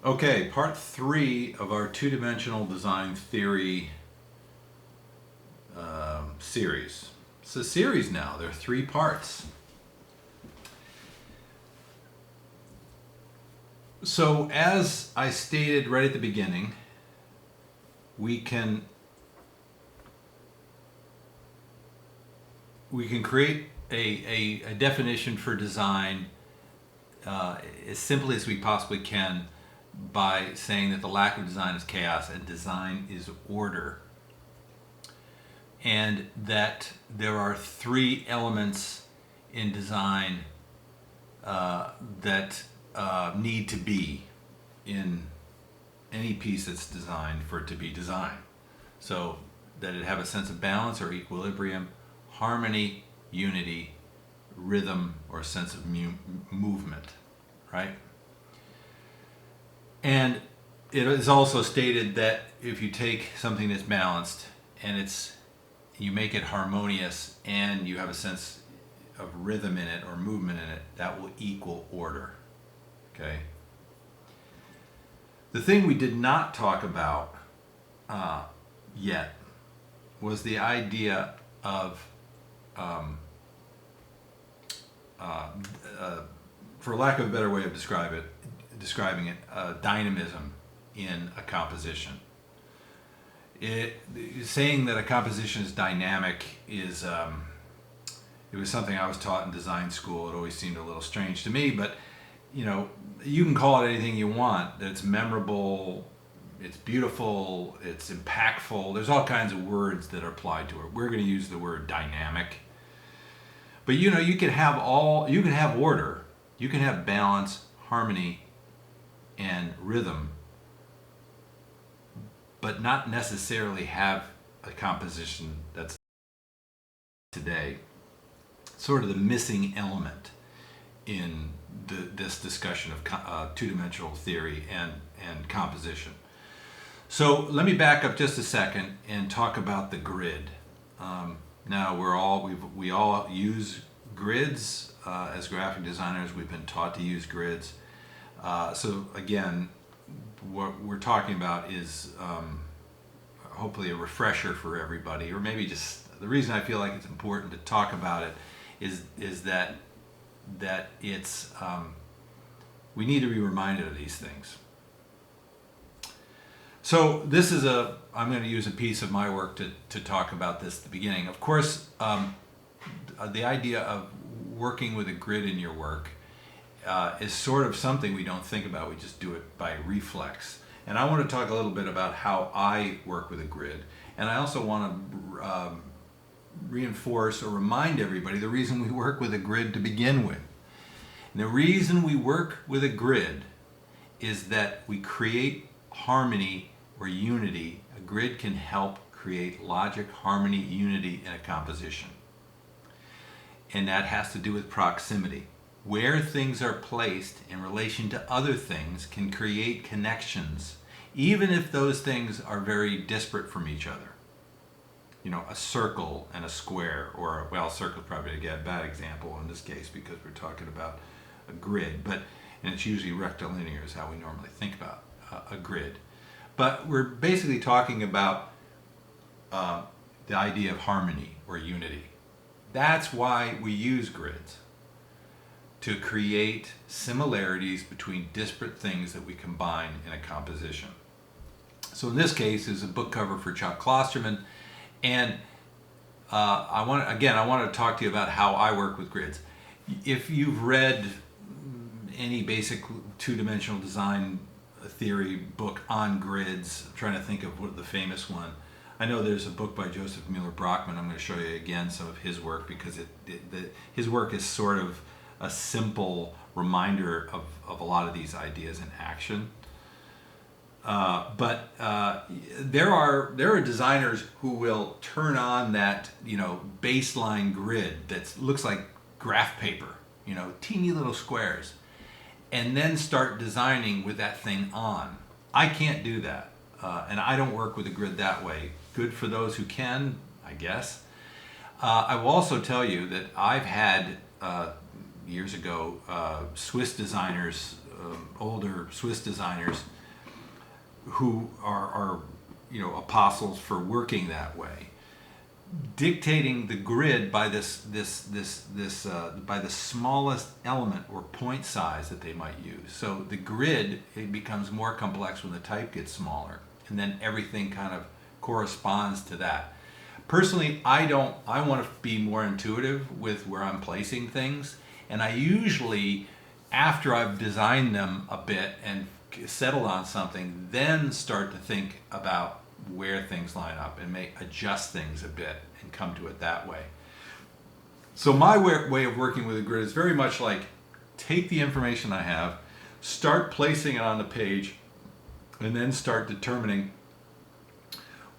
Okay, part three of our two-dimensional design theory series. It's a series now. There are three parts. So as I stated right at the beginning, we can create a definition for design as simply as we possibly can by saying that the lack of design is chaos and design is order. And that there are three elements in design that need to be in any piece that's designed for it to be designed. So that it have a sense of balance or equilibrium, harmony, unity, rhythm, or a sense of movement, right? And it is also stated that if you take something that's balanced and you make it harmonious and you have a sense of rhythm in it or movement in it, that will equal order. Okay. The thing we did not talk about yet was the idea of, for lack of a better way of describing it, dynamism in a composition. Saying that a composition is dynamic is it was something I was taught in design school. It always seemed a little strange to me, but you can call it anything you want. That it's memorable, it's beautiful, it's impactful. There's all kinds of words that are applied to it. We're going to use the word dynamic. But you can have order, you can have balance, harmony, and rhythm, but not necessarily have a composition that's today sort of the missing element in this discussion of two-dimensional theory and composition. So let me back up just a second and talk about the grid. Now we all use grids as graphic designers. We've been taught to use grids. So again, what we're talking about is hopefully a refresher for everybody, or maybe just the reason I feel like it's important to talk about it is that it's we need to be reminded of these things. So this is I'm going to use a piece of my work to talk about this at the beginning. Of course, the idea of working with a grid in your work is sort of something we don't think about. We just do it by reflex. And I want to talk a little bit about how I work with a grid. And I also want to reinforce or remind everybody the reason we work with a grid to begin with. And the reason we work with a grid is that we create harmony or unity. A grid can help create logic, harmony, unity in a composition. And that has to do with proximity. Where things are placed in relation to other things can create connections, even if those things are very disparate from each other. A circle and a square, or, well, circle is probably a bad example in this case because we're talking about a grid, and it's usually rectilinear is how we normally think about a grid. But we're basically talking about the idea of harmony or unity. That's why we use grids, to create similarities between disparate things that we combine in a composition. So in this case is a book cover for Chuck Klosterman, and I want to talk to you about how I work with grids. If you've read any basic two-dimensional design theory book on grids, I'm trying to think of what the famous one. I know there's a book by Joseph Mueller-Brockman. I'm going to show you again some of his work because his work is sort of a simple reminder of a lot of these ideas in action. But there are designers who will turn on that baseline grid that looks like graph paper, teeny little squares, and then start designing with that thing on. I can't do that, and I don't work with a grid that way. Good for those who can, I guess. I will also tell you that I've had years ago Swiss designers older Swiss designers who are apostles for working that way, dictating the grid by by the smallest element or point size that they might use. So the grid, it becomes more complex when the type gets smaller, and then everything kind of corresponds to that. Personally, I want to be more intuitive with where I'm placing things, and I usually, after I've designed them a bit and settled on something, then start to think about where things line up and adjust things a bit and come to it that way. So my way of working with a grid is very much like, take the information I have, start placing it on the page, and then start determining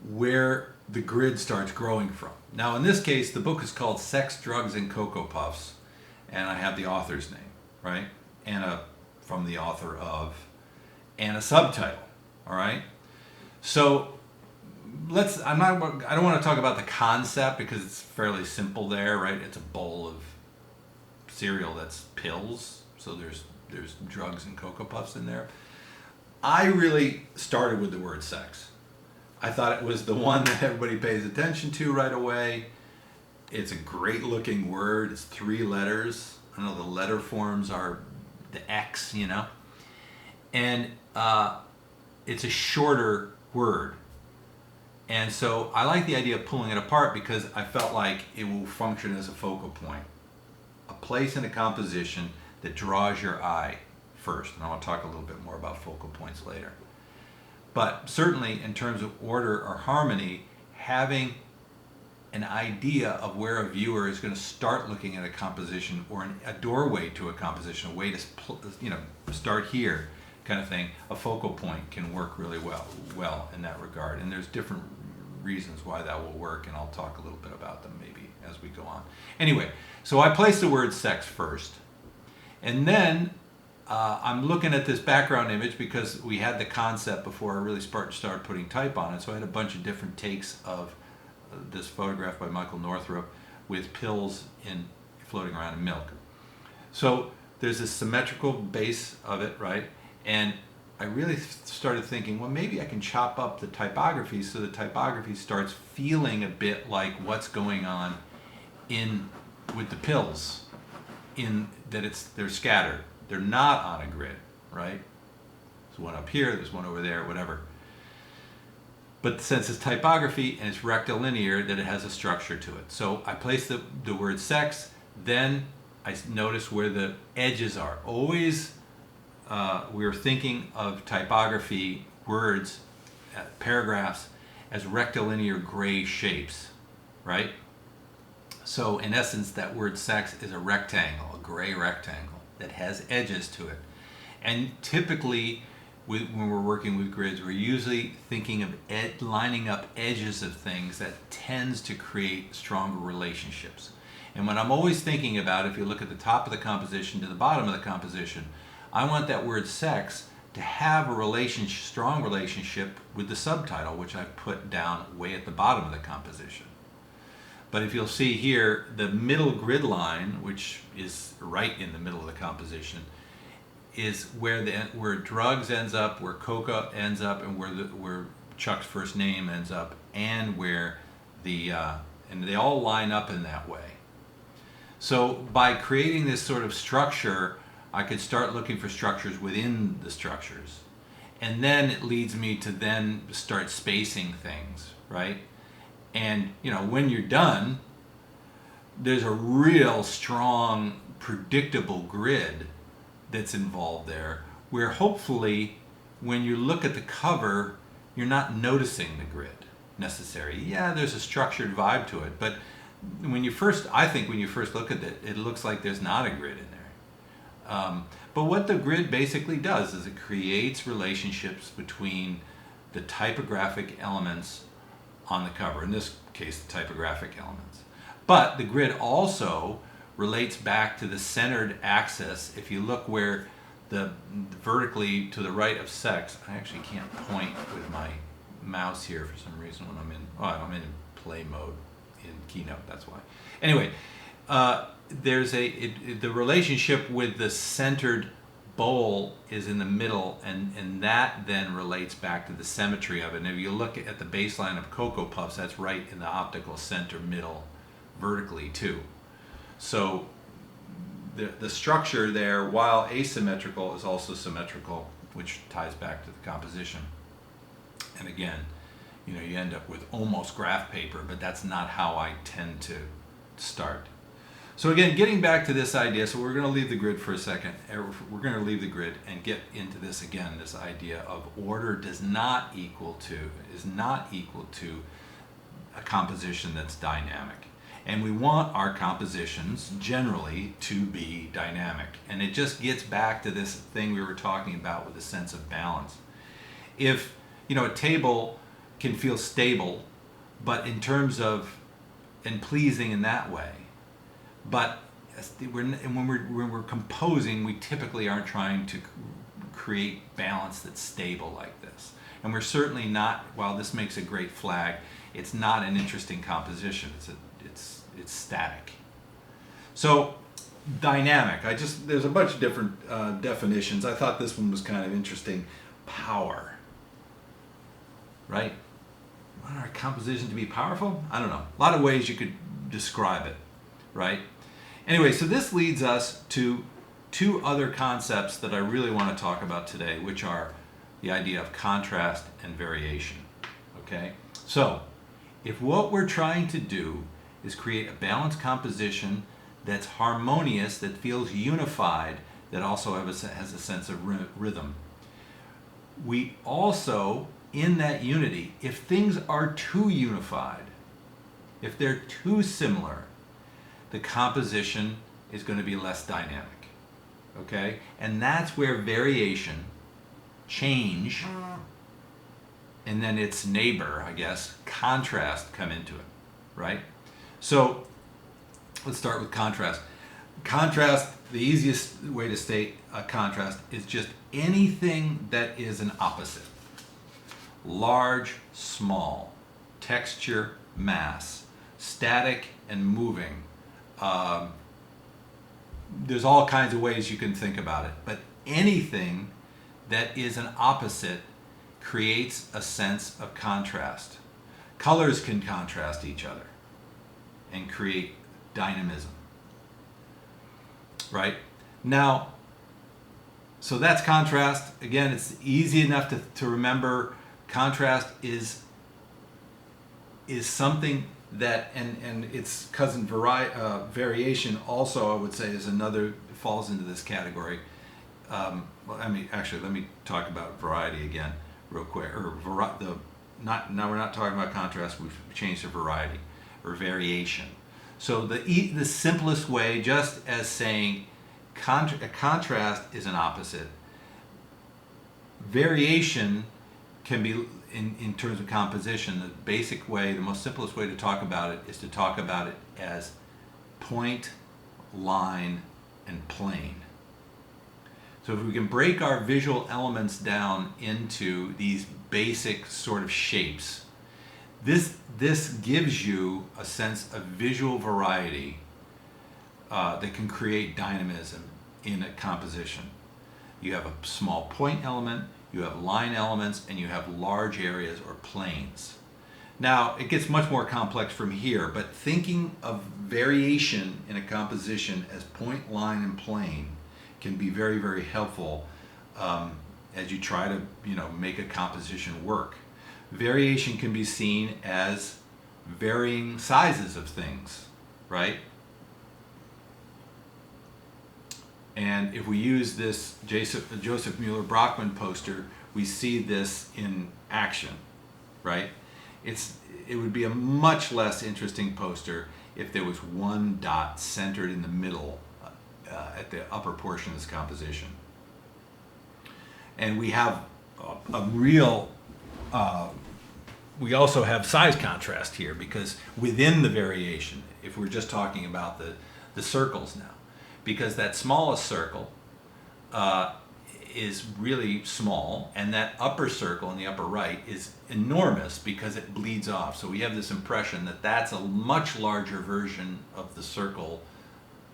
where the grid starts growing from. Now in this case, the book is called Sex, Drugs, and Cocoa Puffs, and I have the author's name, right? And from the author of, and a subtitle, all right? So I don't want to talk about the concept because it's fairly simple there, right? It's a bowl of cereal that's pills, so there's drugs and Cocoa Puffs in there. I really started with the word sex. I thought it was the one that everybody pays attention to right away. It's a great looking word. It's 3 letters. I know the letter forms are the X, and it's a shorter word. And so I like the idea of pulling it apart because I felt like it will function as a focal point, a place in a composition that draws your eye first. And I want to talk a little bit more about focal points later. But certainly in terms of order or harmony, having an idea of where a viewer is going to start looking at a composition or a doorway to a composition, a way to start here kind of thing, a focal point can work really well in that regard. And there's different reasons why that will work, and I'll talk a little bit about them maybe as we go on. Anyway, so I placed the word sex first, and then I'm looking at this background image because we had the concept before I really started putting type on it. So I had a bunch of different takes of this photograph by Michael Northrup with pills floating around in milk. So there's this symmetrical base of it, right? And I really started thinking, well, maybe I can chop up the typography so the typography starts feeling a bit like what's going on with the pills, in that they're scattered. They're not on a grid, right? There's one up here, there's one over there, whatever. But since it's typography and it's rectilinear, that it has a structure to it. So I placed the word sex, then I notice where the edges are. Always we're thinking of typography, words, paragraphs, as rectilinear gray shapes, right? So in essence, that word sex is a rectangle, a gray rectangle that has edges to it. And typically, when we're working with grids, we're usually thinking of lining up edges of things that tends to create stronger relationships. And what I'm always thinking about, if you look at the top of the composition to the bottom of the composition, I want that word sex to have a strong relationship with the subtitle, which I've put down way at the bottom of the composition. But if you'll see here, the middle grid line, which is right in the middle of the composition, is where drugs ends up, where coca ends up, and where Chuck's first name ends up, and where and they all line up in that way. So by creating this sort of structure, I could start looking for structures within the structures. And then it leads me to then start spacing things, right? And, when you're done, there's a real strong, predictable grid that's involved there, where hopefully when you look at the cover, you're not noticing the grid necessarily. Yeah, there's a structured vibe to it, but when you first look at it, it looks like there's not a grid in there. But what the grid basically does is it creates relationships between the typographic elements on the cover, in this case the typographic elements. But the grid also relates back to the centered axis. If you look where the vertically to the right of sex, I actually can't point with my mouse here for some reason when I'm in play mode in Keynote, that's why. Anyway, there's the relationship with the centered bowl is in the middle, and that then relates back to the symmetry of it. And if you look at the baseline of Cocoa Puffs, that's right in the optical center middle vertically too. So the structure there, while asymmetrical, is also symmetrical, which ties back to the composition. And again, you end up with almost graph paper, but that's not how I tend to start. So again, getting back to this idea, so we're going to leave the grid for a second. We're going to leave the grid and get into this again, this idea of order is not equal to a composition that's dynamic. And we want our compositions generally to be dynamic. And it just gets back to this thing we were talking about with a sense of balance. If, a table can feel stable, but in terms of, and pleasing in that way, but when we're composing, we typically aren't trying to create balance that's stable like this. And we're certainly not, while this makes a great flag, it's not an interesting composition. It's static. So dynamic, there's a bunch of different definitions. I thought this one was kind of interesting. Power, right? Want our composition to be powerful? I don't know. A lot of ways you could describe it, right? Anyway, so this leads us to two other concepts that I really want to talk about today, which are the idea of contrast and variation, okay? So, if what we're trying to do is create a balanced composition that's harmonious, that feels unified, that also has a sense of rhythm, we also, in that unity, if things are too unified, if they're too similar, the composition is going to be less dynamic, okay? And that's where variation, change, and then its neighbor, I guess, contrast, come into it, right? So let's start with contrast. Contrast, the easiest way to state a contrast is just anything that is an opposite. Large, small, texture, mass, static and moving. There's all kinds of ways you can think about it, but anything that is an opposite creates a sense of contrast. Colors can contrast each other and create dynamism, right? Now, so that's contrast. Again, it's easy enough to remember. Contrast is something that, and its cousin variation also, I would say, is another, falls into this category. Let me talk about variety again real quick. Now we're not talking about contrast, we've changed to variety or variation. So the simplest way, just as saying a contrast is an opposite, variation can be, in terms of composition, the basic way, the most simplest way to talk about it is to talk about it as point, line, and plane. So if we can break our visual elements down into these basic sort of shapes, this gives you a sense of visual variety that can create dynamism in a composition. You have a small point element, you have line elements, and you have large areas or planes. Now, it gets much more complex from here, but thinking of variation in a composition as point, line, and plane can be very, very helpful as you try to, make a composition work. Variation can be seen as varying sizes of things, right? And if we use this Joseph Mueller-Brockman poster, we see this in action, right? It would be a much less interesting poster if there was one dot centered in the middle at the upper portion of this composition. And we have we also have size contrast here, because within the variation, if we're just talking about the circles now, because that smallest circle is really small, and that upper circle in the upper right is enormous because it bleeds off. So we have this impression that that's a much larger version of the circle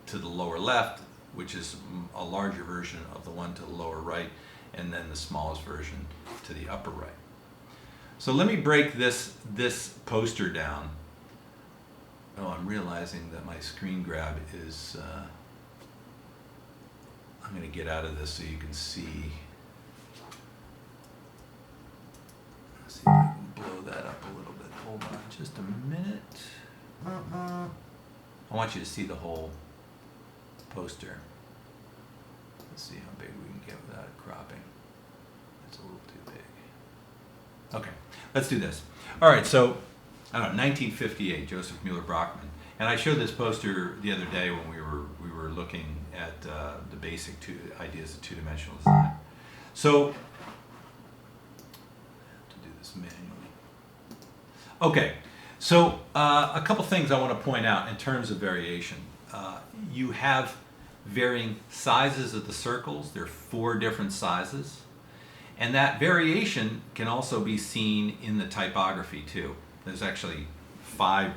to the lower left which is a larger version of the one to the lower right, and then the smallest version to the upper right. So let me break this poster down. Oh, I'm realizing that my screen grab is, I'm going to get out of this so you can see. Let's see if I can blow that up a little bit. Hold on just a minute. I want you to see the whole poster. Let's see how big we can get without it cropping. It's a little too big. Okay, let's do this. All right, so, I don't know, 1958, Joseph Mueller Brockman. And I showed this poster the other day when we were looking at the basic ideas of two-dimensional design. So, I have to do this manually. Okay, so a couple things I want to point out in terms of variation. You have varying sizes of the circles. There are 4 different sizes. And that variation can also be seen in the typography too. There's actually 5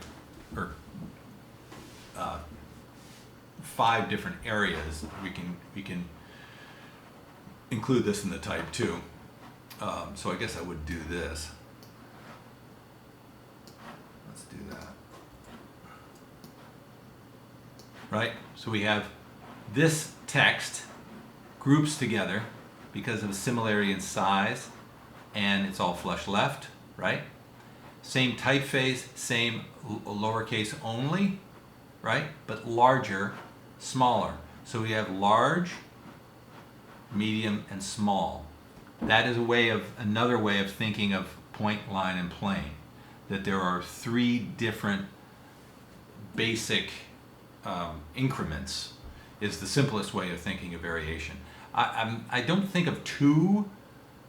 different areas. We can include this in the type too. So I guess I would do this. Let's do that. Right? So we have this text groups together because of a similarity in size, and it's all flush left, right? Same typeface, same lowercase only, right? But larger, smaller. So we have large, medium, and small. That is another way of thinking of point, line, and plane. That there are 3 different basic increments is the simplest way of thinking of variation. I don't think of 2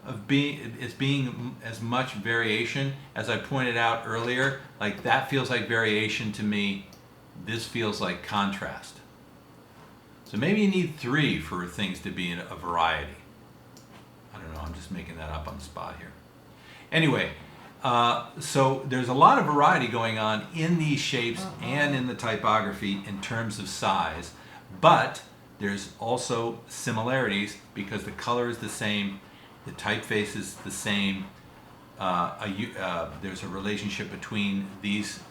as being as much variation as I pointed out earlier. Like that feels like variation to me. This feels like contrast. So maybe you need 3 for things to be in a variety. I don't know. I'm just making that up on the spot here. Anyway, so there's a lot of variety going on in these shapes and in the typography in terms of size, but there's also similarities because the color is the same, the typeface is the same. There's a relationship between these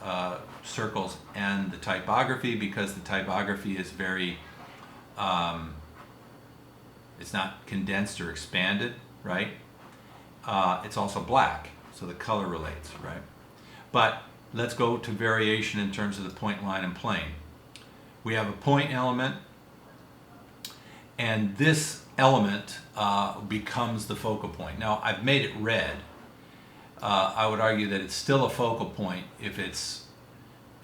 circles and the typography because the typography is very, it's not condensed or expanded, right? It's also black, so the color relates, right? But let's go to variation in terms of the point, line, and plane. We have a point element, and this element becomes the focal point. Now, I've made it red. I would argue that it's still a focal point if it's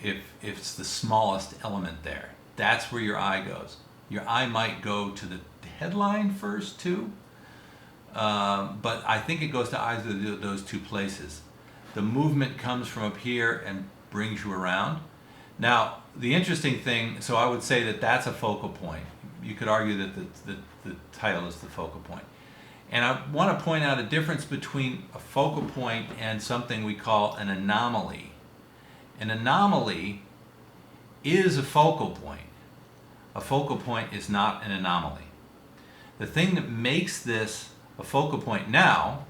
the smallest element there. That's where your eye goes. Your eye might go to the headline first too, but I think it goes to either of those 2 places. The movement comes from up here and brings you around. Now, the interesting thing, so I would say that that's a focal point. You could argue that the title is the focal point. And I want to point out a difference between a focal point and something we call an anomaly. An anomaly is a focal point. A focal point is not an anomaly. The thing that makes this a focal point now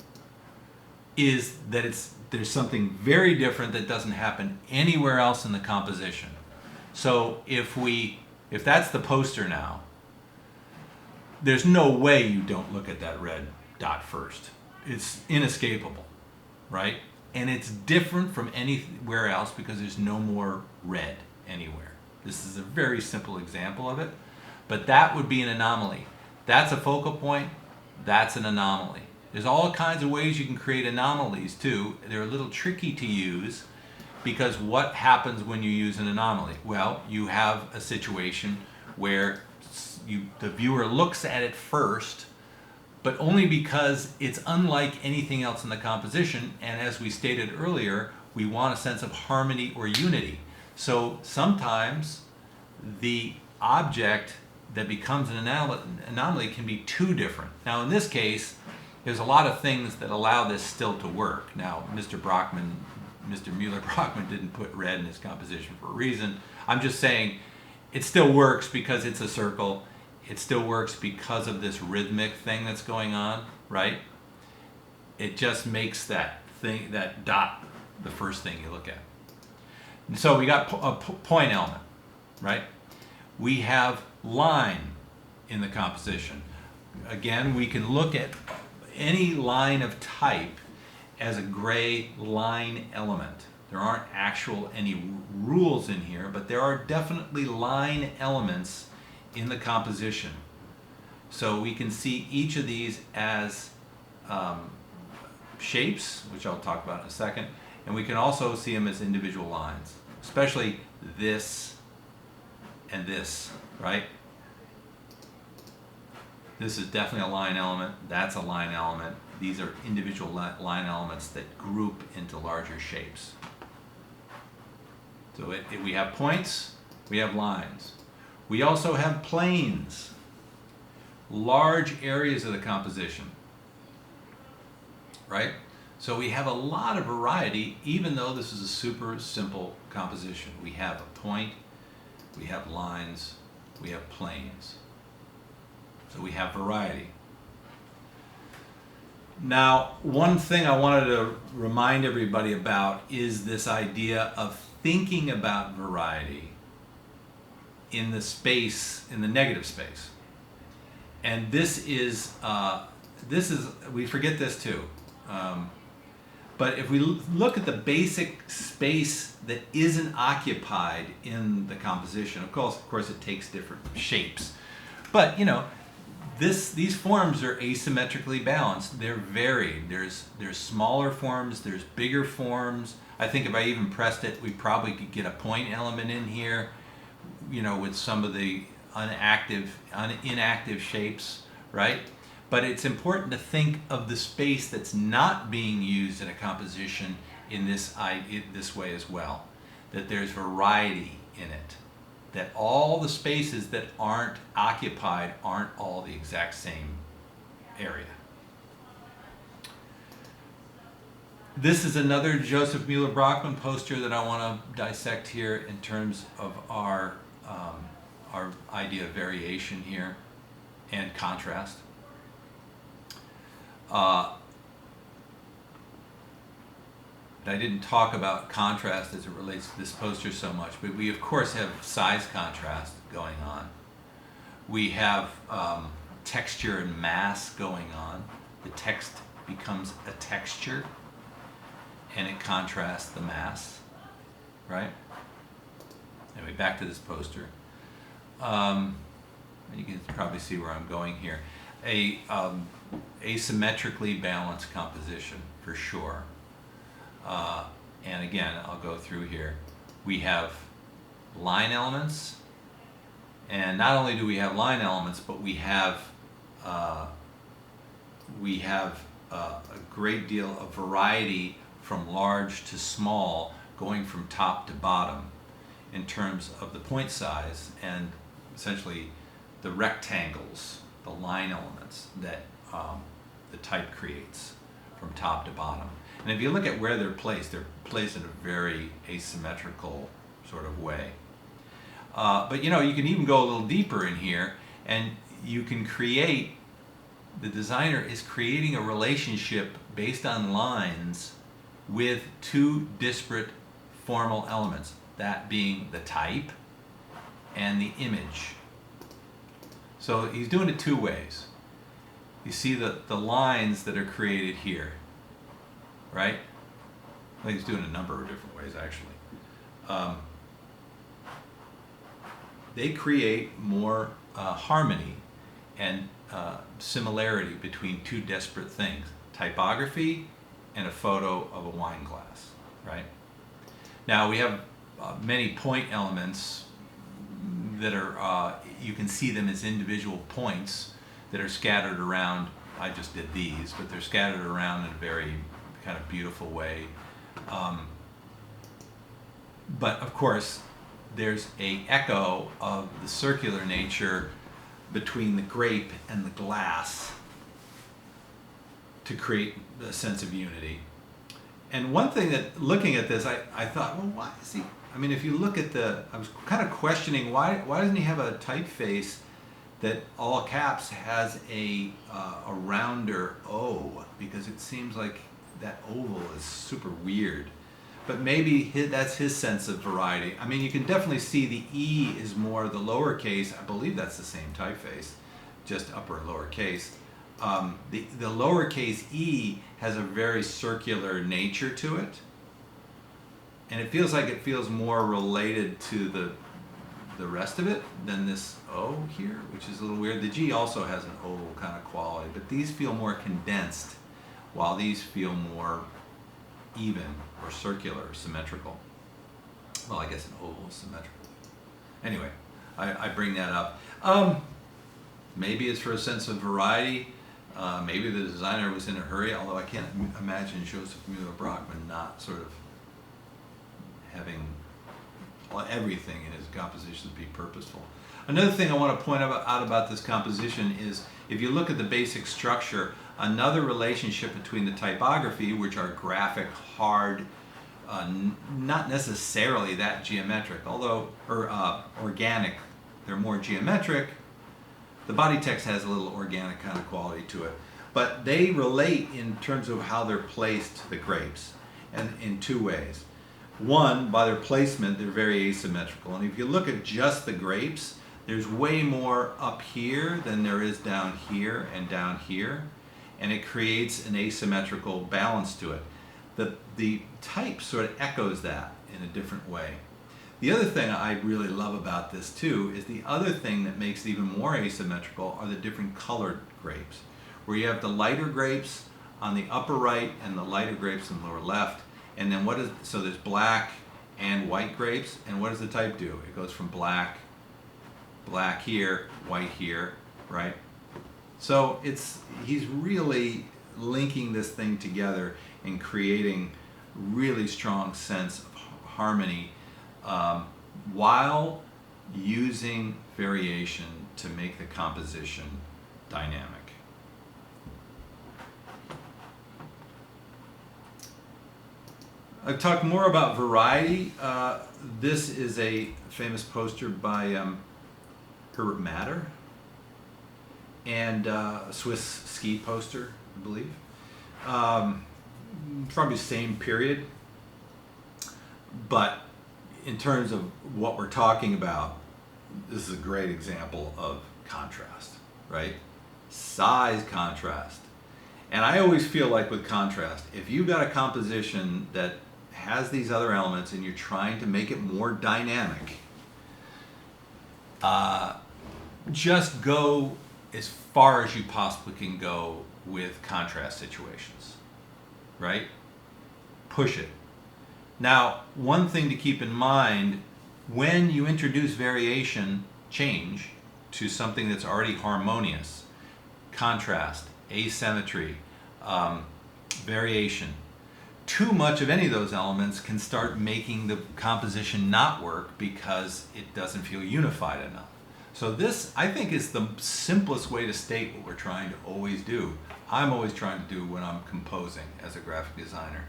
is that there's something very different that doesn't happen anywhere else in the composition. So if that's the poster now, there's no way you don't look at that red dot first. It's inescapable, right? And it's different from anywhere else because there's no more red anywhere. This is a very simple example of it, but that would be an anomaly. That's a focal point, that's an anomaly. There's all kinds of ways you can create anomalies too. They're a little tricky to use because what happens when you use an anomaly? Well, you have a situation where the viewer looks at it first, but only because it's unlike anything else in the composition, and as we stated earlier, we want a sense of harmony or unity. So sometimes the object that becomes an anomaly can be 2 different. Now in this case, there's a lot of things that allow this still to work. Now, Mr. Mueller Brockman didn't put red in his composition for a reason. I'm just saying it still works because it's a circle it still works because of this rhythmic thing that's going on, right? It just makes that thing, that dot, the first thing you look at. And so we got a point element, right? We have line in the composition. Again, we can look at any line of type as a gray line element. There aren't any rules in here, but there are definitely line elements in the composition. So we can see each of these as shapes, which I'll talk about in a second, and we can also see them as individual lines, especially this and this, right? This is definitely a line element, that's a line element. These are individual line elements that group into larger shapes. So we have points, we have lines. We also have planes, large areas of the composition, right? So we have a lot of variety, even though this is a super simple composition. We have a point, we have lines, we have planes. So we have variety. Now, one thing I wanted to remind everybody about is this idea of thinking about variety in the space, in the negative space. And this is, we forget this too. But if we look at the basic space that isn't occupied in the composition, of course it takes different shapes. But, you know, these forms are asymmetrically balanced. They're varied. There's smaller forms, there's bigger forms. I think if I even pressed it, we probably could get a point element in here, you know, with some of the inactive shapes, right? But it's important to think of the space that's not being used in a composition in this way as well. That there's variety in it. That all the spaces that aren't occupied aren't all the exact same area. This is another Joseph Mueller-Brockman poster that I want to dissect here in terms of our idea of variation here and contrast. I didn't talk about contrast as it relates to this poster so much, but we of course have size contrast going on. We have texture and mass going on. The text becomes a texture and it contrasts the mass, right? Anyway, back to this poster. You can probably see where I'm going here. Asymmetrically balanced composition for sure. And again, I'll go through here. We have line elements, and not only do we have line elements, but we have a great deal of variety from large to small, going from top to bottom in terms of the point size and essentially the rectangles, the line elements that the type creates from top to bottom. And if you look at where they're placed in a very asymmetrical sort of way. But you know, you can even go a little deeper in here and you can create, the designer is creating a relationship based on lines with two disparate formal elements, that being the type and the image. So he's doing it two ways. You see the lines that are created here, right? Well, he's doing a number of different ways actually. They create more harmony and similarity between two disparate things, typography and a photo of a wine glass, right? Now we have many point elements that are, you can see them as individual points that are scattered around. I just did these, but they're scattered around in a very kind of beautiful way. But of course, there's an echo of the circular nature between the grape and the glass to create a sense of unity. And one thing that, looking at this, I thought, well, why is he, I mean, if you look at I was kind of questioning why doesn't he have a typeface that all caps has a rounder O, because it seems like that oval is super weird. But maybe that's his sense of variety. I mean, you can definitely see the E is more the lowercase. I believe that's the same typeface, just upper and lowercase. The lowercase e has a very circular nature to it, and it feels more related to the rest of it than this O here, which is a little weird. The G also has an oval kind of quality, but these feel more condensed, while these feel more even or circular or symmetrical. Well, I guess an oval is symmetrical. Anyway, I bring that up. Maybe it's for a sense of variety. Maybe the designer was in a hurry, although I can't imagine Joseph Müller-Brockmann not sort of having everything in his compositions be purposeful. Another thing I want to point out about this composition is, if you look at the basic structure, another relationship between the typography, which are graphic, hard, not necessarily that geometric, although, or organic, they're more geometric. The body text has a little organic kind of quality to it. But they relate in terms of how they're placed to the grapes, and in two ways. One, by their placement, they're very asymmetrical. And if you look at just the grapes, there's way more up here than there is down here and down here. And it creates an asymmetrical balance to it. The type sort of echoes that in a different way. The other thing I really love about this too is the other thing that makes it even more asymmetrical are the different colored grapes, where you have the lighter grapes on the upper right and the lighter grapes in the lower left. And then so there's black and white grapes, and what does the type do? It goes from black here, white here, right? So he's really linking this thing together and creating really strong sense of harmony, while using variation to make the composition dynamic. I've talked more about variety. This is a famous poster by Herbert Matter, and a Swiss ski poster, I believe. Probably the same period, but in terms of what we're talking about, this is a great example of contrast, right? Size contrast. And I always feel like with contrast, if you've got a composition that has these other elements and you're trying to make it more dynamic, just go as far as you possibly can go with contrast situations, right? Push it. Now, one thing to keep in mind, when you introduce variation, change, to something that's already harmonious, contrast, asymmetry, variation, too much of any of those elements can start making the composition not work because it doesn't feel unified enough. So this, I think, is the simplest way to state what we're trying to always do. I'm always trying to do when I'm composing as a graphic designer.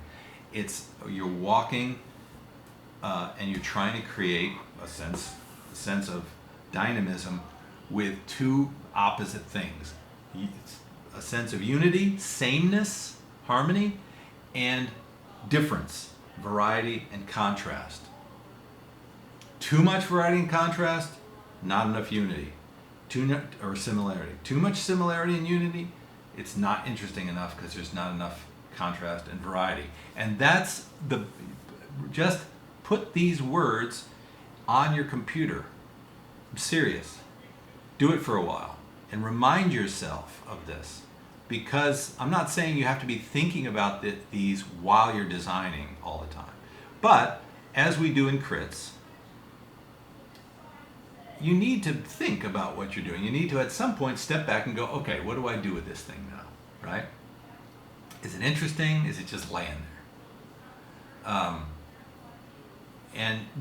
It's you're walking and you're trying to create a sense of dynamism with two opposite things. A sense of unity, sameness, harmony, and difference, variety and contrast. Too much variety and contrast, not enough unity. Or similarity. Too much similarity and unity, it's not interesting enough because there's not enough contrast and variety. And that's just put these words on your computer. I'm serious. Do it for a while and remind yourself of this, because I'm not saying you have to be thinking about these while you're designing all the time. But as we do in crits, you need to think about what you're doing. You need to at some point step back and go, okay, what do I do with this thing now, right? Is it interesting? Is it just laying there?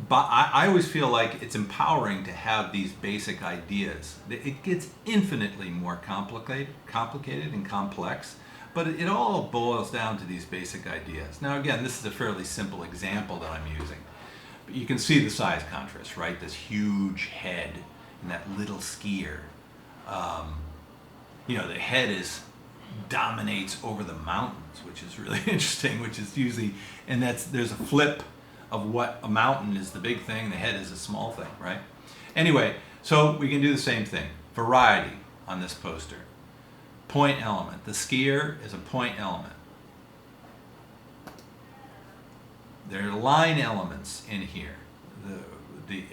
But I always feel like it's empowering to have these basic ideas. It gets infinitely more complicated and complex, but it all boils down to these basic ideas. Now again, this is a fairly simple example that I'm using. But you can see the size contrast, right? This huge head and that little skier. You know, the head dominates over the mountains, which is really interesting, which is usually, and there's a flip of what a mountain is the big thing, the head is a small thing, right? Anyway, so we can do the same thing. Variety on this poster. Point element. The skier is a point element. There are line elements in here.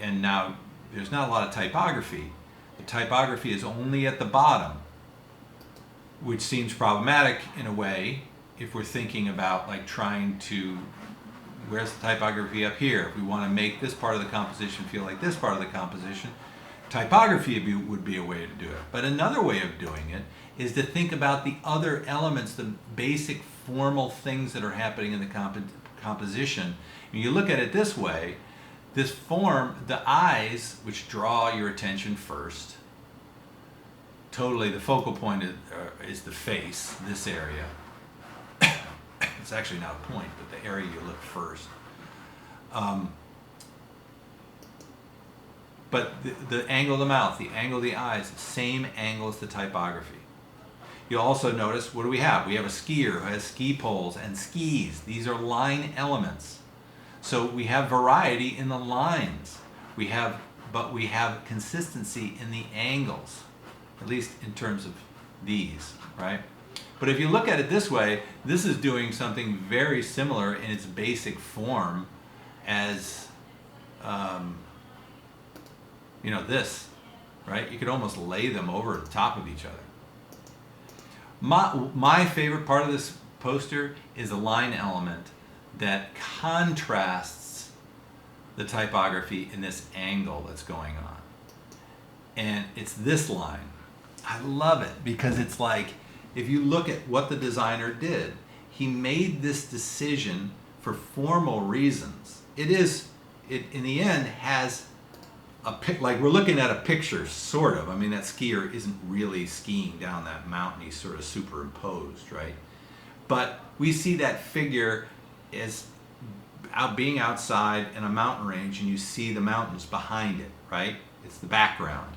And now there's not a lot of typography. The typography is only at the bottom, which seems problematic in a way if we're thinking about like trying to, where's the typography up here? If we want to make this part of the composition feel like this part of the composition, typography would be a way to do it. But another way of doing it is to think about the other elements, the basic formal things that are happening in the composition. When you look at it this way, this form, the eyes, which draw your attention first, totally the focal point is the face, this area. It's actually not a point, but the area you look first. But the angle of the mouth, the angle of the eyes, same angle as the typography. You'll also notice, what do we have? We have a skier who has ski poles and skis. These are line elements. So we have variety in the lines. But we have consistency in the angles, at least in terms of these, right? But if you look at it this way, this is doing something very similar in its basic form as, you know, this, right? You could almost lay them over the top of each other. My favorite part of this poster is a line element that contrasts the typography in this angle that's going on. And it's this line. I love it because it's like, if you look at what the designer did, he made this decision for formal reasons. It in the end has like we're looking at a picture, sort of. I mean, that skier isn't really skiing down that mountain. He's sort of superimposed, right? But we see that figure as being outside in a mountain range, and you see the mountains behind it, right? It's the background.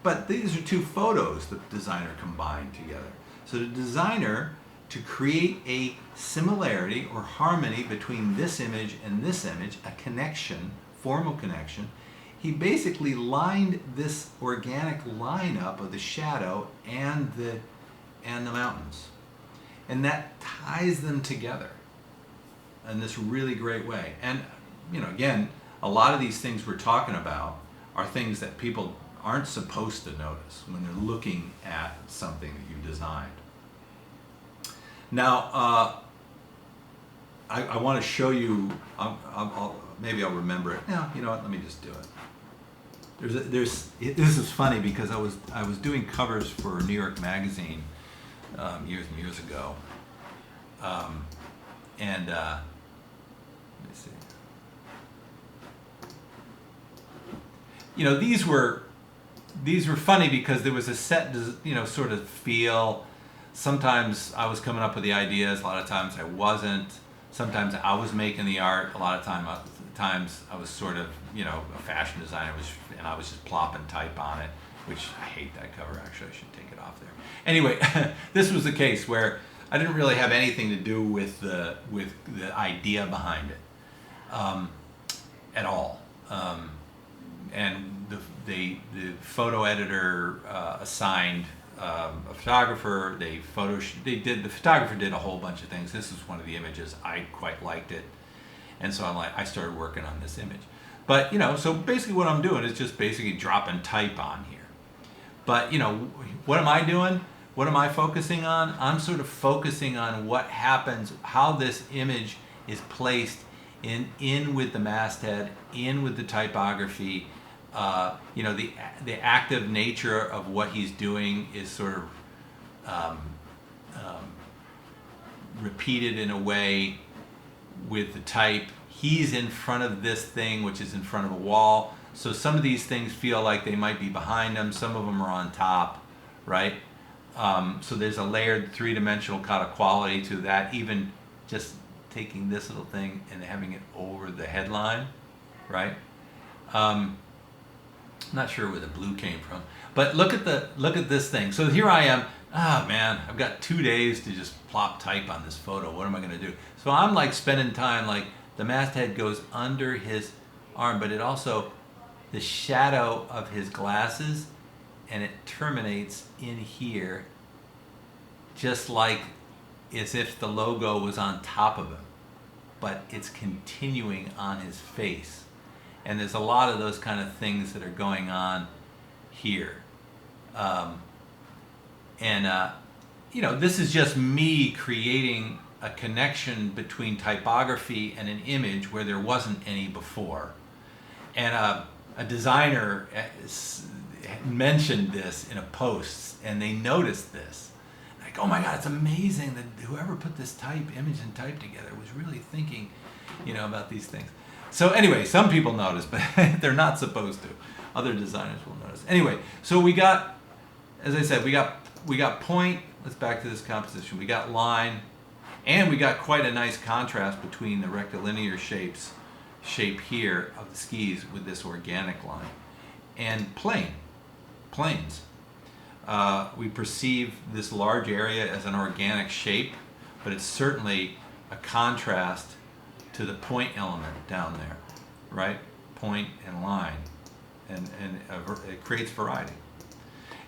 But these are two photos the designer combined together. So the designer, to create a similarity or harmony between this image and this image, a connection, formal connection, he basically lined this organic lineup of the shadow and the mountains. And that ties them together in this really great way. And, you know, again, a lot of these things we're talking about are things that people aren't supposed to notice when they're looking at something that you've designed. Now, I want to show you, maybe I'll remember it. No, you know what, let me just do it. This is funny because I was doing covers for New York Magazine years and years ago, and let me see. You know, these were funny because there was a set, you know, sort of feel. Sometimes I was coming up with the ideas. A lot of times I wasn't. Sometimes I was making the art. A lot of times I was sort of, you know, a fashion designer, and I was just plopping type on it, which I hate that cover. Actually, I should take it off there. Anyway, this was the case where I didn't really have anything to do with the idea behind it at all. And the photo editor assigned a photographer. The photographer did a whole bunch of things. This was one of the images. I quite liked it, and so I started working on this image. But, you know, so basically what I'm doing is just basically dropping type on here. But, you know, what am I doing? What am I focusing on? I'm sort of focusing on what happens, how this image is placed in with the masthead, in with the typography. You know, the active nature of what he's doing is sort of repeated in a way with the type. He's in front of this thing, which is in front of a wall. So some of these things feel like they might be behind him. Some of them are on top, right? So there's a layered three-dimensional kind of quality to that, even just taking this little thing and having it over the headline, right? I'm not sure where the blue came from, but look at this thing. So here I am. Ah, man, I've got 2 days to just plop type on this photo. What am I going to do? So I'm like spending time, like the masthead goes under his arm, but it also, the shadow of his glasses, and it terminates in here, just like as if the logo was on top of him, but it's continuing on his face. And there's a lot of those kind of things that are going on here. This is just me creating a connection between typography and an image where there wasn't any before. And a designer mentioned this in a post, and they noticed this. Like, oh my God, it's amazing that whoever put this image and type together was really thinking, about these things. So anyway, some people notice, but they're not supposed to. Other designers will notice. Anyway, so we got, as I said, we got point. Let's back to this composition. We got line, and we got quite a nice contrast between the rectilinear shape here of the skis with this organic line, and planes. We perceive this large area as an organic shape, but it's certainly a contrast to the point element down there, right? Point and line, and it creates variety.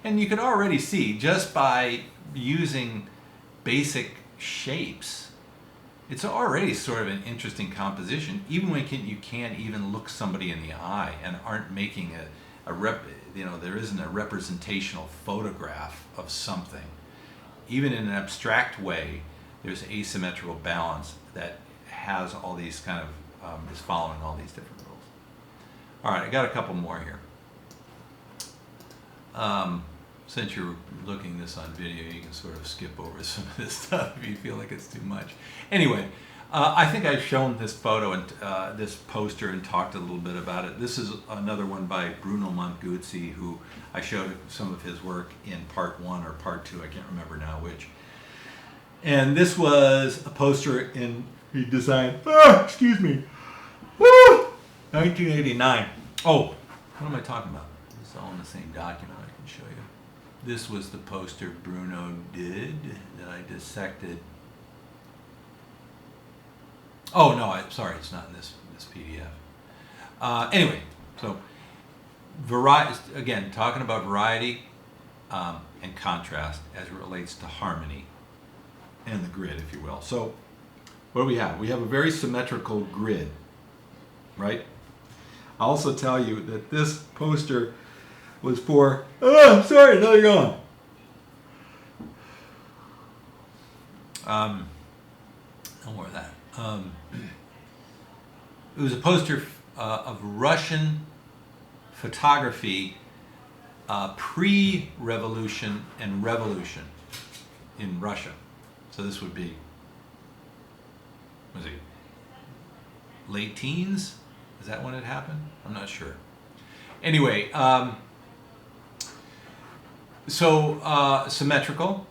And you can already see, just by using basic shapes, it's already sort of an interesting composition, even when you can't even look somebody in the eye and aren't making there isn't a representational photograph of something. Even in an abstract way, there's asymmetrical balance that has all these kind of, is following all these different rules. All right, I got a couple more here. Since you're looking this on video, you can sort of skip over some of this stuff if you feel like it's too much. Anyway, I think I've shown this photo and this poster and talked a little bit about it. This is another one by Bruno Montguzzi, who I showed some of his work in part 1 or part 2, I can't remember now which. And this was a poster he designed, 1989. Oh, what am I talking about? It's all in the same document. I can show you. This was the poster Bruno did that I dissected. Oh no, sorry, it's not in this PDF. Anyway, so variety, again, talking about variety and contrast as it relates to harmony and the grid, if you will. So what do we have? We have a very symmetrical grid, right? I'll also tell you that this poster was for, sorry, now you're gone. Don't worry that. It was a poster of Russian photography pre-revolution and revolution in Russia. So this would be, was it late teens? Is that when it happened? I'm not sure. Anyway, symmetrical,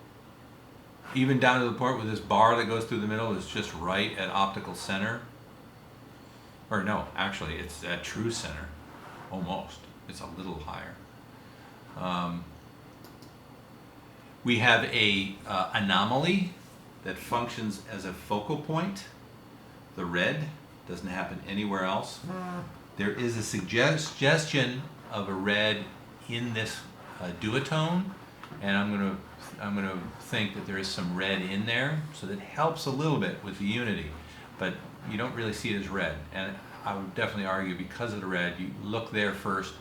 even down to the point where this bar that goes through the middle is just right at optical center. Or no, actually it's at true center, almost. It's a little higher. We have a anomaly that functions as a focal point. The red doesn't happen anywhere else. There is a suggestion of a red in this duotone, and I'm going to think that there is some red in there, so that helps a little bit with the unity, but you don't really see it as red. And I would definitely argue, because of the red, you look there first,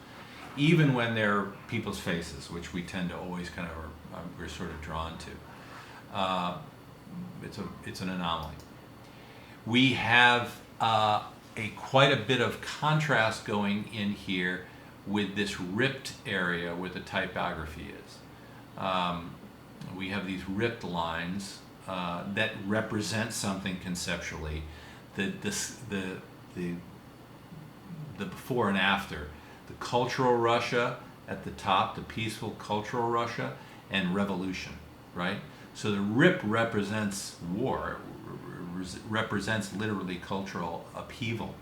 even when they're people's faces, which we tend to always kind of we're sort of drawn to. It's an anomaly. We have quite a bit of contrast going in here with this ripped area where the typography is. We have these ripped lines that represent something conceptually. The before and after, the cultural Russia at the top, the peaceful cultural Russia, and revolution, right? So the rip represents war, represents literally cultural upheaval.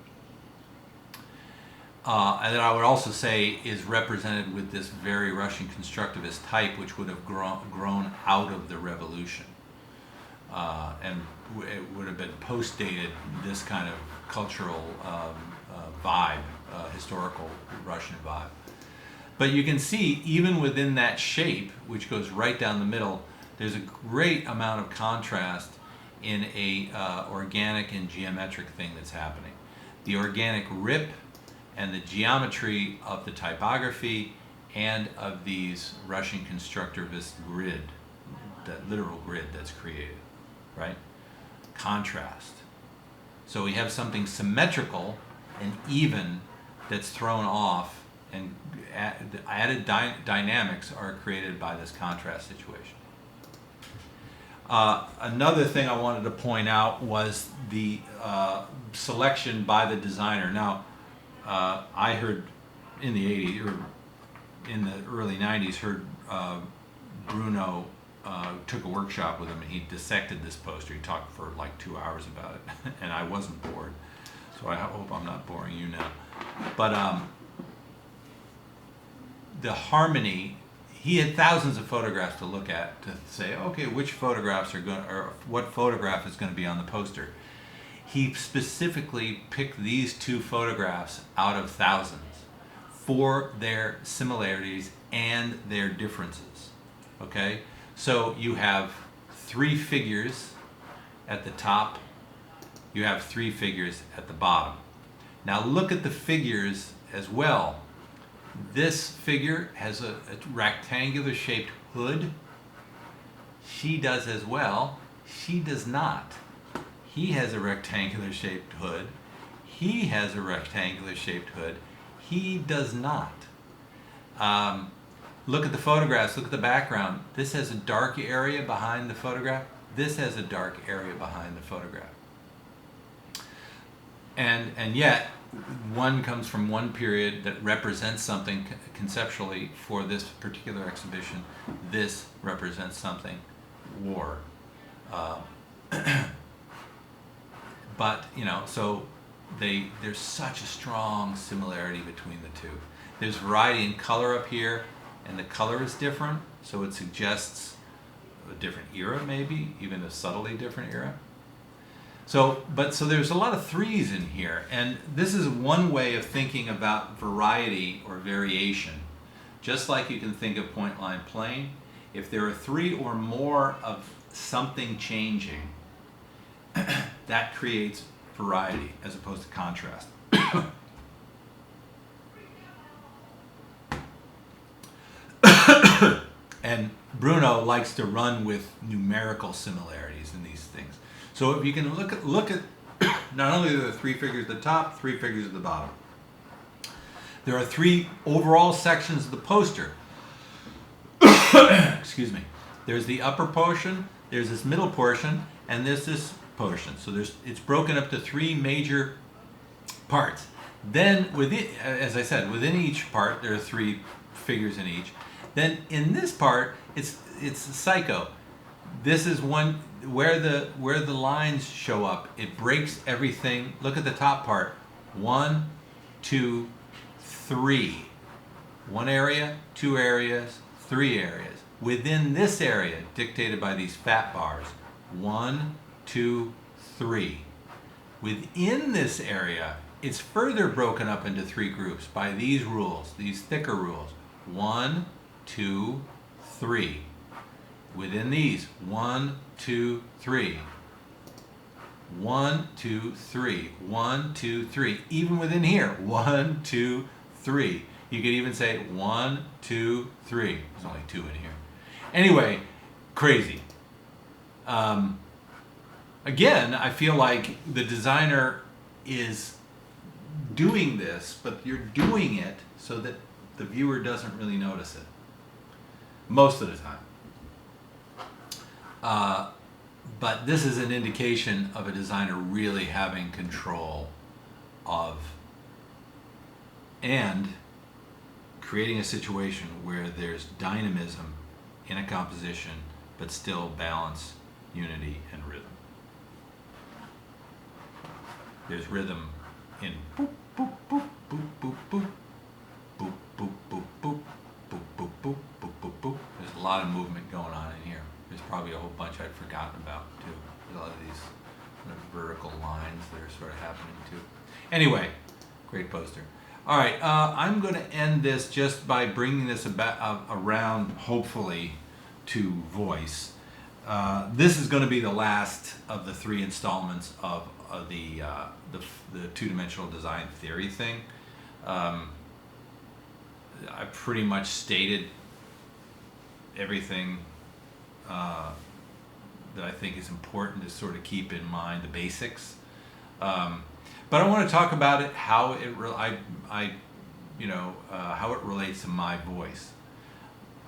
And then I would also say is represented with this very Russian constructivist type, which would have grown out of the revolution. And it would have been post-dated this kind of cultural vibe, historical Russian vibe. But you can see, even within that shape, which goes right down the middle, there's a great amount of contrast in a organic and geometric thing that's happening. The organic rip and the geometry of the typography and of these Russian constructivist grid, that literal grid that's created, right? Contrast. So we have something symmetrical and even that's thrown off, and added dynamics are created by this contrast situation. Another thing I wanted to point out was the selection by the designer. Now, I heard in the 80s, or in the early 90s, heard Bruno took a workshop with him, and he dissected this poster. He talked for like 2 hours about it, and I wasn't bored. So I hope I'm not boring you now. But the harmony, he had thousands of photographs to look at to say, okay, which photographs are going, or what photograph is going to be on the poster. He specifically picked these two photographs out of thousands for their similarities and their differences. Okay, so you have three figures at the top, you have three figures at the bottom. Now look at the figures as well. This figure has a rectangular shaped hood. She does as well. She does not. He has a rectangular shaped hood. He has a rectangular shaped hood. He does not. Look at the photographs. Look at the background. This has a dark area behind the photograph. This has a dark area behind the photograph. And yet, one comes from one period that represents something conceptually for this particular exhibition. This represents something war. But, you know, so there's such a strong similarity between the two. There's variety in color up here, and the color is different, so it suggests a different era, maybe, even a subtly different era. So there's a lot of threes in here, and this is one way of thinking about variety or variation. Just like you can think of point, line, plane, if there are three or more of something changing, that creates variety as opposed to contrast. And Bruno likes to run with numerical similarities in these things. So if you can look at not only are there three figures at the top, three figures at the bottom. There are three overall sections of the poster. Excuse me. There's the upper portion, there's this middle portion, and there's this portion. So it's broken up to three major parts. Then within, as I said, within each part there are three figures in each. Then in this part, it's psycho. This is one where the lines show up. It breaks everything. Look at the top part. 1, 2, 3. One area, two areas, three areas. Within this area, dictated by these fat bars. 1, 2, 3. Within this area, it's further broken up into three groups by these rules, these thicker rules. 1, 2, 3. Within these, 1, 2, 3. 1, 2, 3. 1, 2, 3. Even within here, 1, 2, 3. You could even say 1, 2, 3. There's only 2 in here. Anyway, crazy. Again, I feel like the designer is doing this, but you're doing it so that the viewer doesn't really notice it. Most of the time. But this is an indication of a designer really having control of and creating a situation where there's dynamism in a composition, but still balance, unity, and rhythm. There's rhythm in boop, boop, boop, boop, boop, boop, probably a whole bunch I'd forgotten about too. A lot of these kind of vertical lines that are sort of happening too. Anyway, great poster. All right, I'm going to end this just by bringing this around, hopefully, to voice. This is going to be the last of the 3 installments of the two-dimensional design theory thing. I pretty much stated everything that I think is important to sort of keep in mind, the basics. But I want to talk about it, how it how it relates to my voice.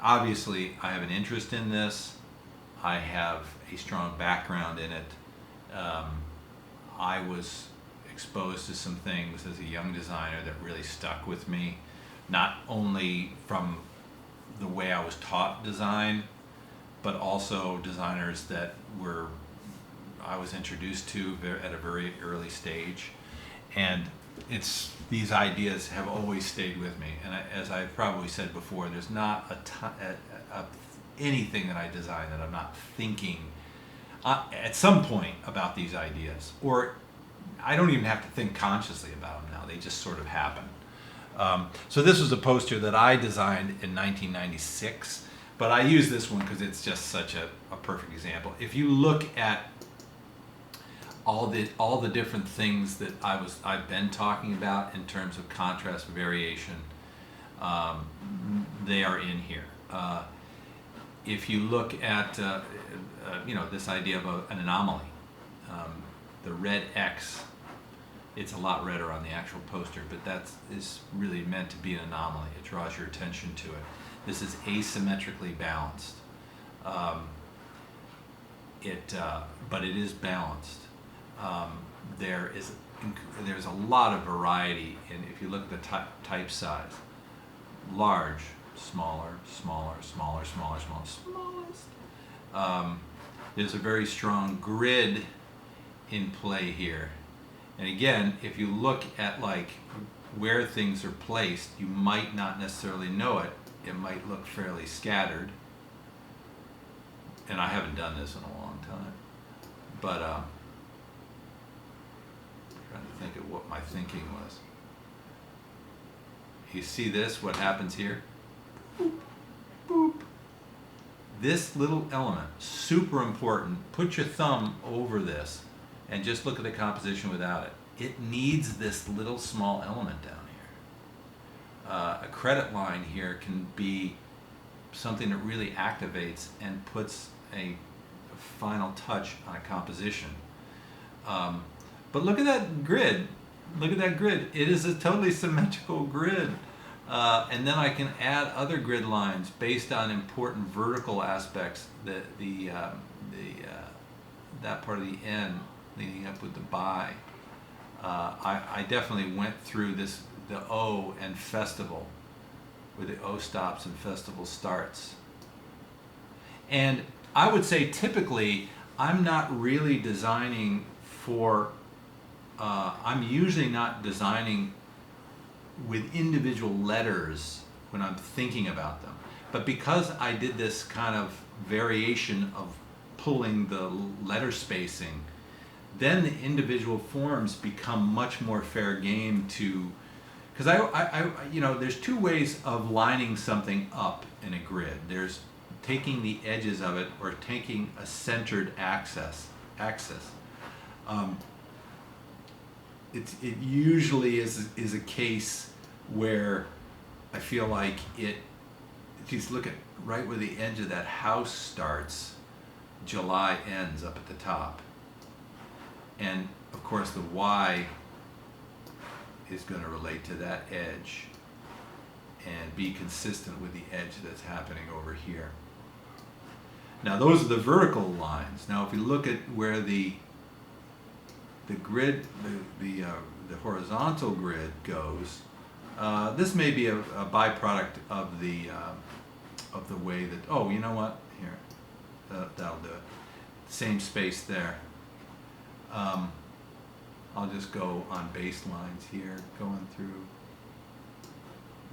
Obviously, I have an interest in this. I have a strong background in it. I was exposed to some things as a young designer that really stuck with me, not only from the way I was taught design, but also designers that I was introduced to at a very early stage. And these ideas have always stayed with me. And as I've probably said before, there's not anything that I design that I'm not thinking at some point about these ideas. Or I don't even have to think consciously about them now. They just sort of happen. So this was a poster that I designed in 1996. But I use this one because it's just such a perfect example. If you look at all the different things that I've been talking about in terms of contrast variation, they are in here. If you look at this idea of an anomaly, the red X, it's a lot redder on the actual poster, but that is really meant to be an anomaly. It draws your attention to it. This is asymmetrically balanced. But it is balanced. There's a lot of variety if you look at the type size. Large, smaller, smaller, smaller, smaller, smaller, smallest. There's a very strong grid in play here. And again, if you look at like where things are placed, you might not necessarily know it. It might look fairly scattered. And I haven't done this in a long time. But I'm trying to think of what my thinking was. You see this, what happens here? Boop, boop. This little element, super important. Put your thumb over this and just look at the composition without it. It needs this little small element down here. A credit line here can be something that really activates and puts a final touch on a composition. But look at that grid. Look at that grid. It is a totally symmetrical grid. And then I can add other grid lines based on important vertical aspects. That part of the N leading up with the bi. I definitely went through the O and festival, where the O stops and festival starts. And I would say typically I'm not really designing I'm usually not designing with individual letters when I'm thinking about them. But because I did this kind of variation of pulling the letter spacing, then the individual forms become much more fair game to, because there's two ways of lining something up in a grid. There's taking the edges of it or taking a centered axis. It usually is a case where I feel like if you look at right where the edge of that house starts, July ends up at the top. And of course the Y is going to relate to that edge and be consistent with the edge that's happening over here. Now those are the vertical lines. Now if you look at where the grid, the horizontal grid goes, this may be a byproduct of the way that, oh, you know what, here, that'll do it. Same space there. I'll just go on baselines here, going through,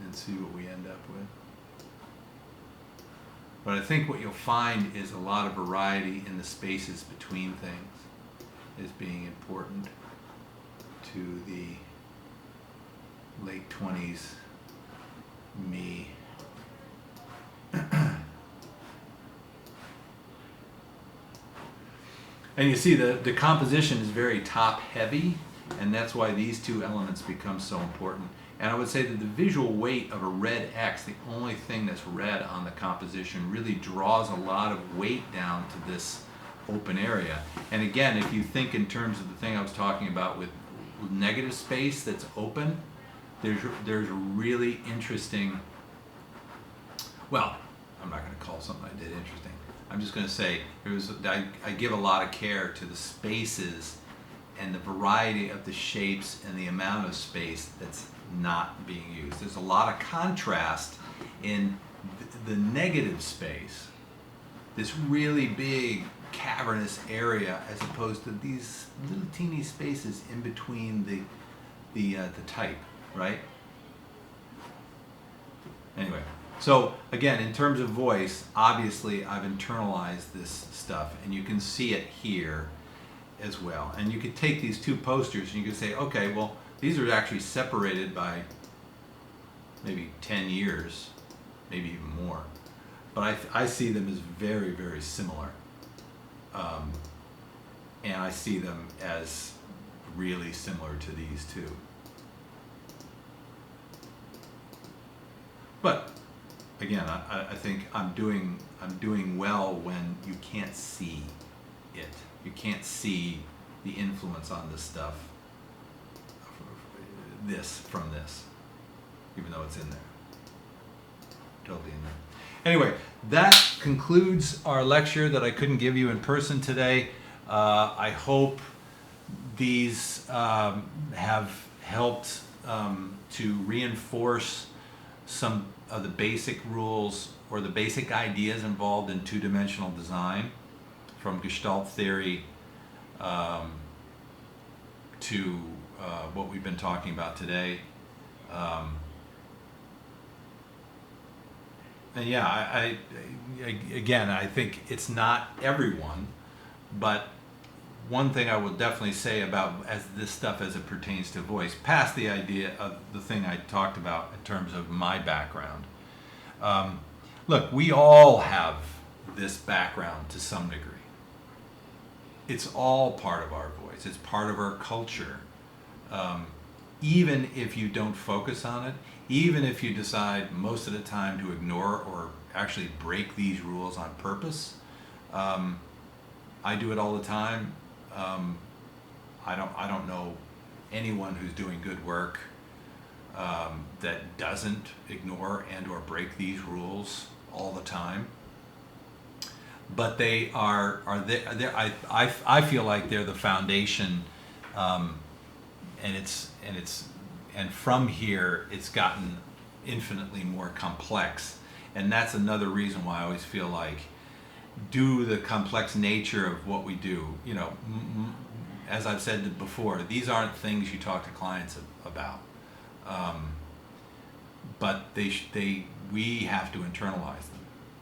and see what we end up with. But I think what you'll find is a lot of variety in the spaces between things is being important to the late 20s me. And you see the composition is very top heavy, and that's why these two elements become so important. And I would say that the visual weight of a red X, the only thing that's red on the composition, really draws a lot of weight down to this open area. And again, if you think in terms of the thing I was talking about with negative space that's open, there's really interesting, well, I'm not going to call something I did interesting. I'm just going to say I give a lot of care to the spaces and the variety of the shapes and the amount of space that's not being used. There's a lot of contrast in the negative space, this really big cavernous area, as opposed to these little teeny spaces in between the type, right? Anyway, so again, in terms of voice, obviously I've internalized this stuff, and you can see it here as well. And you could take these two posters and you could say, okay, well, these are actually separated by maybe 10 years, maybe even more. But I see them as very, very similar. And I see them as really similar to these two. But again, I think I'm doing well when you can't see it. You can't see the influence on this stuff, from this, even though it's in there. Totally in there. Anyway, that concludes our lecture that I couldn't give you in person today. I hope these have helped to reinforce some of the basic rules or the basic ideas involved in two-dimensional design, from Gestalt theory to what we've been talking about today. And yeah, again, I think it's not everyone, but one thing I will definitely say about this stuff as it pertains to voice, past the idea of the thing I talked about in terms of my background. Look, we all have this background to some degree. It's all part of our voice. It's part of our culture. Even if you don't focus on it, even if you decide most of the time to ignore or actually break these rules on purpose, I do it all the time. I don't know anyone who's doing good work that doesn't ignore and or break these rules all the time. But they are there. I feel like they're the foundation, and from here it's gotten infinitely more complex, and that's another reason why I always feel like, due to the complex nature of what we do, you know, as I've said before, these aren't things you talk to clients about, but we have to internalize them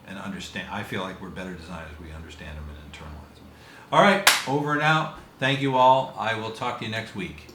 and understand. I feel like we're better designers if we understand them and internalize them. All right, over and out. Thank you all. I will talk to you next week.